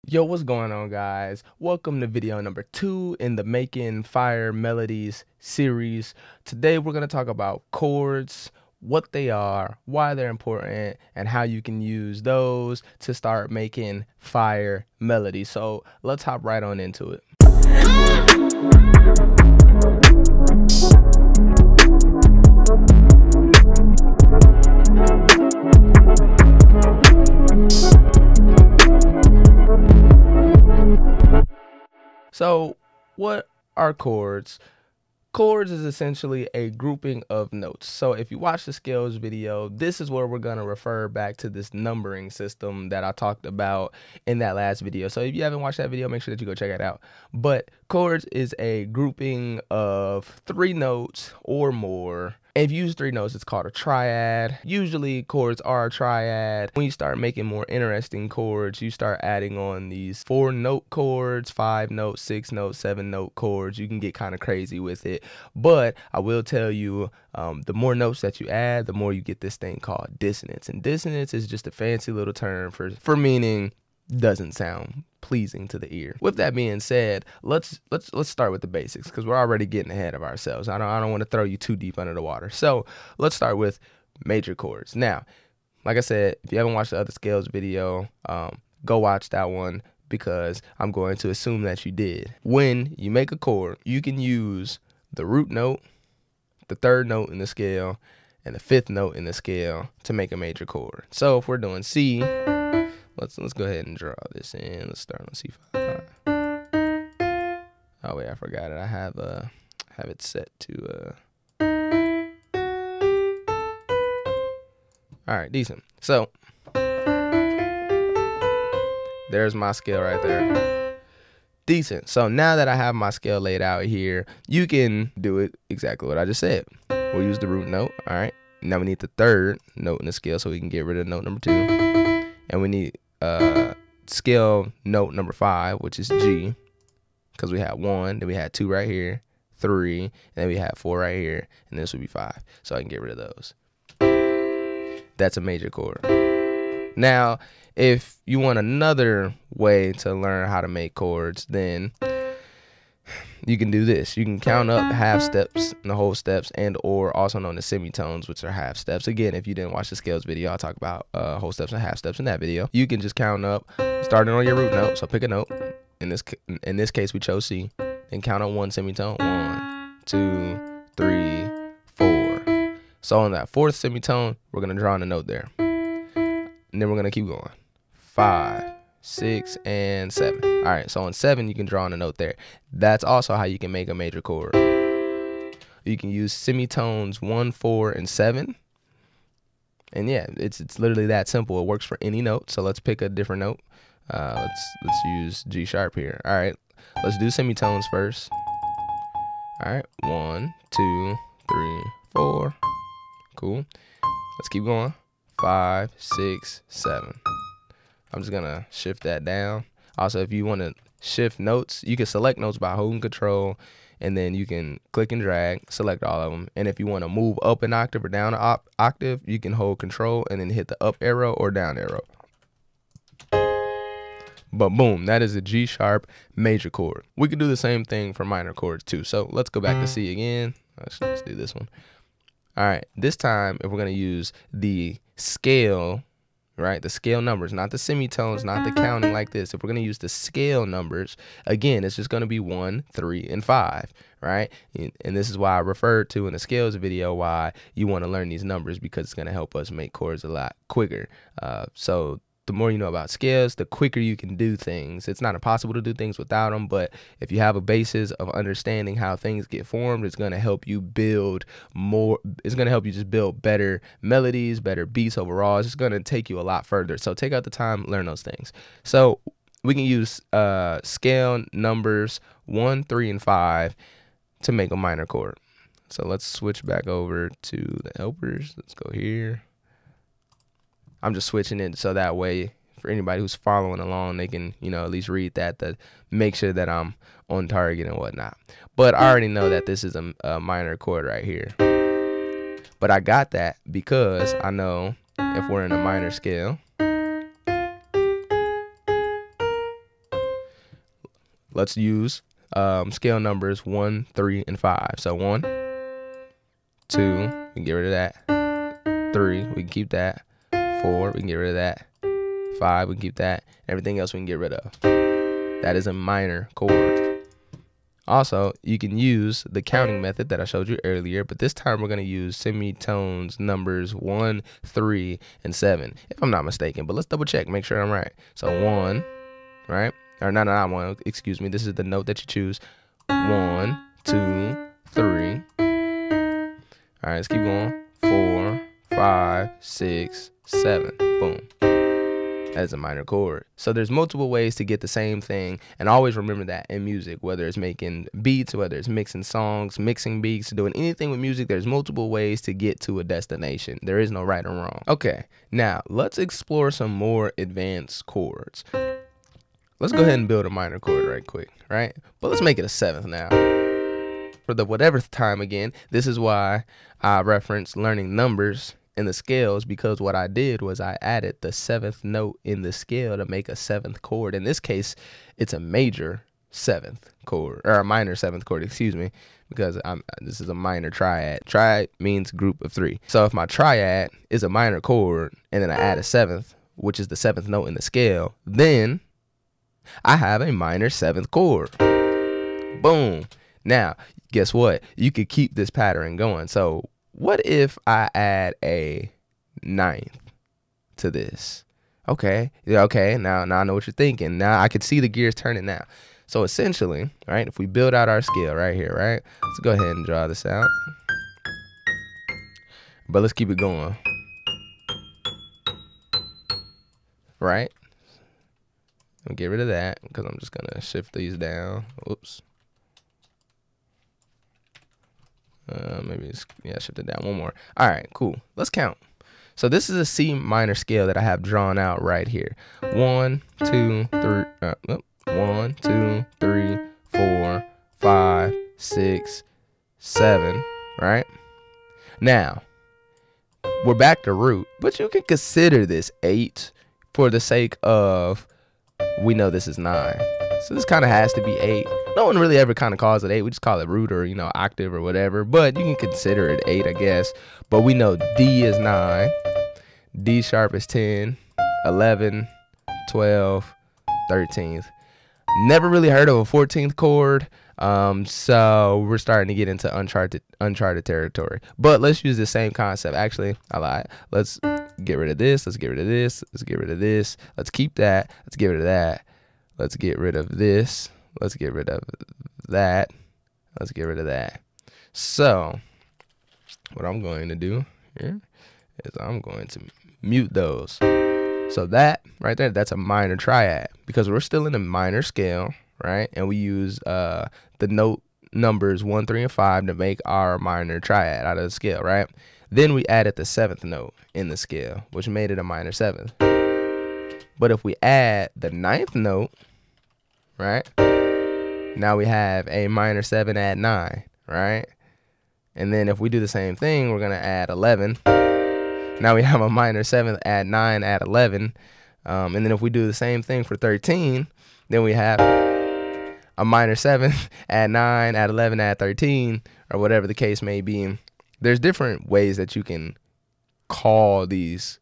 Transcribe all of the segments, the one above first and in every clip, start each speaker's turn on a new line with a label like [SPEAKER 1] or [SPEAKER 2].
[SPEAKER 1] Yo, what's going on, guys? Welcome to video number 2 in the Making Fire Melodies series. Today we're going to talk about chords, what they are, why they're important, and how you can use those to start making fire melodies. So let's hop right on into it. So what are chords? Chords is essentially a grouping of notes. So if you watch the scales video, this is where we're going to refer back to this numbering system that I talked about in that last video. So if you haven't watched that video, make sure that you go check it out. But chords is a grouping of 3 notes or more. If you use 3 notes, it's called a triad. Usually chords are a triad. When you start making more interesting chords, you start adding on these 4-note chords, 5-note, 6-note, 7-note chords. You can get kind of crazy with it. But I will tell you, the more notes that you add, the more you get this thing called dissonance. And dissonance is just a fancy little term for meaning doesn't sound pleasing to the ear. With that being said, let's start with the basics, because we're already getting ahead of ourselves. I don't want to throw you too deep under the water. So let's start with major chords. Now, like I said, if you haven't watched the other scales video, go watch that one, because I'm going to assume that you did. When you make a chord, you can use the root note, the 3rd note in the scale, and the 5th note in the scale to make a major chord. So if we're doing C, let's go ahead and draw this in. Let's start on C5. Oh wait, I forgot it. I have it set to all right, decent. So there's my scale right there. Decent. So now that I have my scale laid out here, you can do it exactly what I just said. We'll use the root note. All right. Now we need the 3rd note in the scale, so we can get rid of note number 2. And we need scale note number 5, which is G, because we had 1, then we had 2 right here, 3, and then we had 4 right here, and this would be 5. So I can get rid of those. That's a major chord. Now, if you want another way to learn how to make chords, then you can do this. You can count up half steps and the whole steps, and or also known as semitones, which are half steps. Again, if you didn't watch the scales video, I'll talk about whole steps and half steps in that video. You can just count up, starting on your root note. So pick a note. In this case, we chose C. Then count on 1 semitone. 1, 2, 3, 4. So on that 4th semitone, we're gonna draw on a note there, and then we're gonna keep going. 5, 6, and 7. All right, so on 7 you can draw on a note there. That's also how you can make a major chord. You can use semitones 1, 4, and 7, and yeah, it's literally that simple. It works for any note. So let's pick a different note. Let's use G sharp here. All right, let's do semitones first. All right, 1, 2, 3, 4. Cool. Let's keep going. 5, 6, 7. I'm just gonna shift that down. Also, if you want to shift notes, you can select notes by holding Control, and then you can click and drag, select all of them. And if you want to move up an octave or down an octave, you can hold Control and then hit the up arrow or down arrow. But boom, that is a G sharp major chord. We can do the same thing for minor chords too. So let's go back to C again. Let's do this one. All right, this time if we're gonna use the scale, right, the scale numbers, not the semitones, not the counting like this. If we're gonna use the scale numbers, again, it's just gonna be 1, 3, and 5, right? And this is why I referred to in the scales video why you want to learn these numbers, because it's gonna help us make chords a lot quicker. So the more you know about scales, the quicker you can do things. It's not impossible to do things without them, but if you have a basis of understanding how things get formed, it's going to help you build more. It's going to help you just build better melodies, better beats overall. It's just going to take you a lot further. So take out the time, learn those things. So we can use scale numbers 1, 3, and 5 to make a minor chord. So let's switch back over to the helpers. Let's go here. I'm just switching it so that way for anybody who's following along, they can, at least read that to make sure that I'm on target and whatnot. But I already know that this is a minor chord right here. But I got that because I know if we're in a minor scale, let's use scale numbers 1, 3, and 5. So 1, 2, we can get rid of that. 3, we can keep that. 4, we can get rid of that. 5, we can keep that. Everything else we can get rid of. That is a minor chord. Also, you can use the counting method that I showed you earlier, but this time we're going to use semitones numbers 1, 3, and 7, if I'm not mistaken. But let's double check, make sure I'm right. So 1, right? Or no, not 1, excuse me. This is the note that you choose. 1, 2, 3. All right, let's keep going. 4, 5, 6, 7. Boom. As a minor chord. So there's multiple ways to get the same thing, and always remember that in music, whether it's making beats, whether it's mixing songs, mixing beats, doing anything with music, there's multiple ways to get to a destination. There is no right or wrong. Okay, now let's explore some more advanced chords. Let's go ahead and build a minor chord right quick, right? But let's make it a 7th now. For the whatever time again, this is why I reference learning numbers in the scales, because what I did was I added the 7th note in the scale to make a 7th chord. In this case, it's a major 7th chord, or a minor 7th chord, excuse me, because this is a minor triad. Triad means group of 3. So if my triad is a minor chord and then I add a 7th, which is the 7th note in the scale, then I have a minor 7th chord. Boom. Now, guess what? You could keep this pattern going. So what if I add a 9th to this? Okay, yeah, okay, now I know what you're thinking. Now I can see the gears turning now. So essentially, right, if we build out our scale right here, right, let's go ahead and draw this out. But let's keep it going. Right? I'll get rid of that because I'm just gonna shift these down. Oops. Maybe it's, yeah, shift it down one more. All right, cool. Let's count. So this is a C minor scale that I have drawn out right here. 1, 2, 3. 1, 2, 3, 4, 5, 6, 7. Right? Now we're back to root, but you can consider this 8 for the sake of we know this is 9. So this kind of has to be 8. No one really ever kind of calls it 8. We just call it root or, you know, octave or whatever. But you can consider it 8, I guess. But we know D is 9. D sharp is 10, 11, 12, 13th. Never really heard of a 14th chord. So we're starting to get into uncharted territory. But let's use the same concept. Actually, I lied. Let's get rid of this. Let's get rid of this. Let's get rid of this. Let's keep that. Let's get rid of that. Let's get rid of this. Let's get rid of that. Let's get rid of that. So what I'm going to do here is I'm going to mute those. So that right there, that's a minor triad because we're still in a minor scale, right? And we use the note numbers 1, 3, and 5 to make our minor triad out of the scale, right? Then we added the 7th note in the scale, which made it a minor 7th. But if we add the 9th note, right? Now we have a minor 7 add 9, right? And then if we do the same thing, we're going to add 11. Now we have a minor 7th add 9 add 11. And then if we do the same thing for 13, then we have a minor 7th add 9 add 11 add 13, or whatever the case may be. There's different ways that you can call these.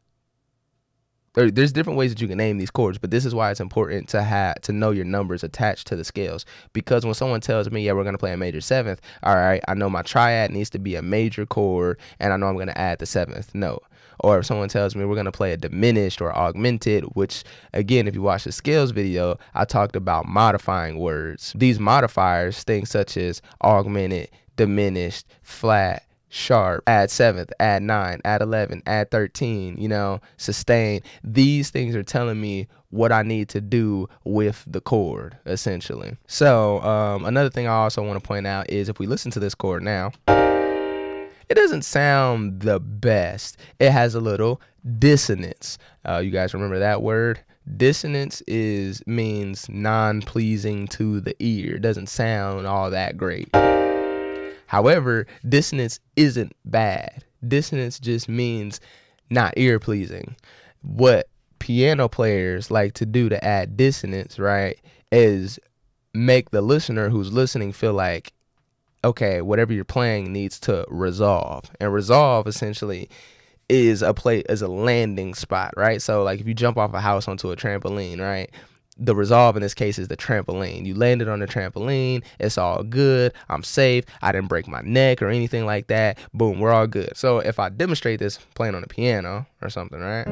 [SPEAKER 1] There's different ways that you can name these chords, but this is why it's important to know your numbers attached to the scales. Because when someone tells me, yeah, we're going to play a major 7th, all right, I know my triad needs to be a major chord, and I know I'm going to add the 7th note. Or if someone tells me we're going to play a diminished or augmented, which, again, if you watch the scales video, I talked about modifying words. These modifiers, things such as augmented, diminished, flat, sharp, add 7th, add 9, add 11, add 13, you know, sustain. These things are telling me what I need to do with the chord, essentially. So another thing I also want to point out is if we listen to this chord now, it doesn't sound the best. It has a little dissonance. You guys remember that word? Dissonance means non-pleasing to the ear. It doesn't sound all that great. However, dissonance isn't bad. Dissonance just means not ear-pleasing. What piano players like to do to add dissonance, right, is make the listener who's listening feel like, okay, whatever you're playing needs to resolve. And resolve essentially is a landing spot, right? So like if you jump off a house onto a trampoline, right? The resolve in this case is the trampoline. You landed on the trampoline. It's all good. I'm safe. I didn't break my neck or anything like that. Boom, we're all good. So if I demonstrate this playing on the piano or something, right?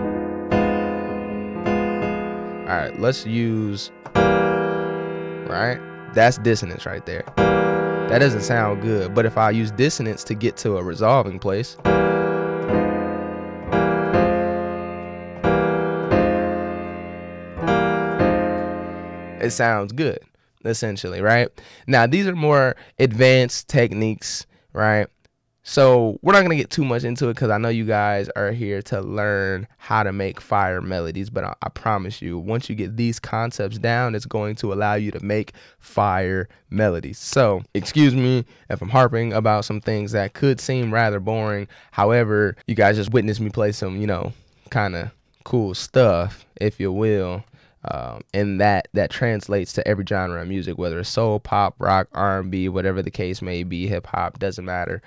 [SPEAKER 1] All right, let's use, right? That's dissonance right there. That doesn't sound good. But if I use dissonance to get to a resolving place, it sounds good, essentially, right? Now, these are more advanced techniques, right? So we're not going to get too much into it because I know you guys are here to learn how to make fire melodies. But I promise you, once you get these concepts down, it's going to allow you to make fire melodies. So excuse me if I'm harping about some things that could seem rather boring. However, you guys just witnessed me play some, you know, kind of cool stuff, if you will. And that translates to every genre of music, whether it's soul, pop, rock, R&B, whatever the case may be, hip hop, doesn't matter.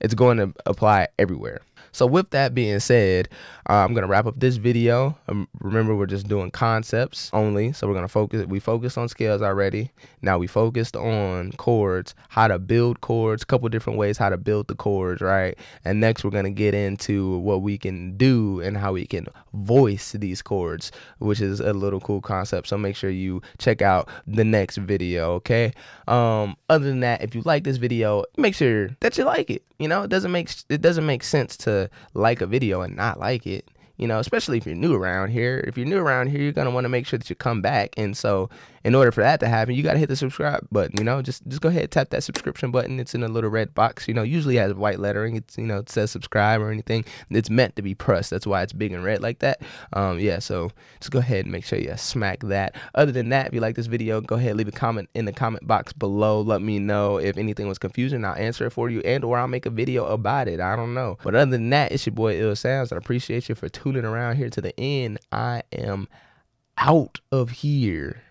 [SPEAKER 1] It's going to apply everywhere. So with that being said, I'm going to wrap up this video. Remember, we're just doing concepts only. So we're going to focus. We focused on scales already. Now we focused on chords, how to build chords, a couple different ways how to build the chords, right? And next we're going to get into what we can do and how we can voice these chords, which is a little cool concept. So make sure you check out the next video, okay? Other than that, if you like this video, make sure that you like it. You know, it doesn't make sense to like a video and not like it, you know, especially if you're new around here. If you're new around here, you're going to want to make sure that you come back. And so in order for that to happen, you got to hit the subscribe button, you know, just go ahead, tap that subscription button. It's in a little red box, you know, usually has white lettering. It's, you know, it says subscribe or anything. It's meant to be pressed. That's why it's big and red like that. Yeah, so just go ahead and make sure you smack that. Other than that, if you like this video, go ahead, leave a comment in the comment box below. Let me know if anything was confusing. I'll answer it for you, and or I'll make a video about it. I don't know. But other than that, it's your boy Illsounz. I appreciate you for tuning around here to the end. I am out of here.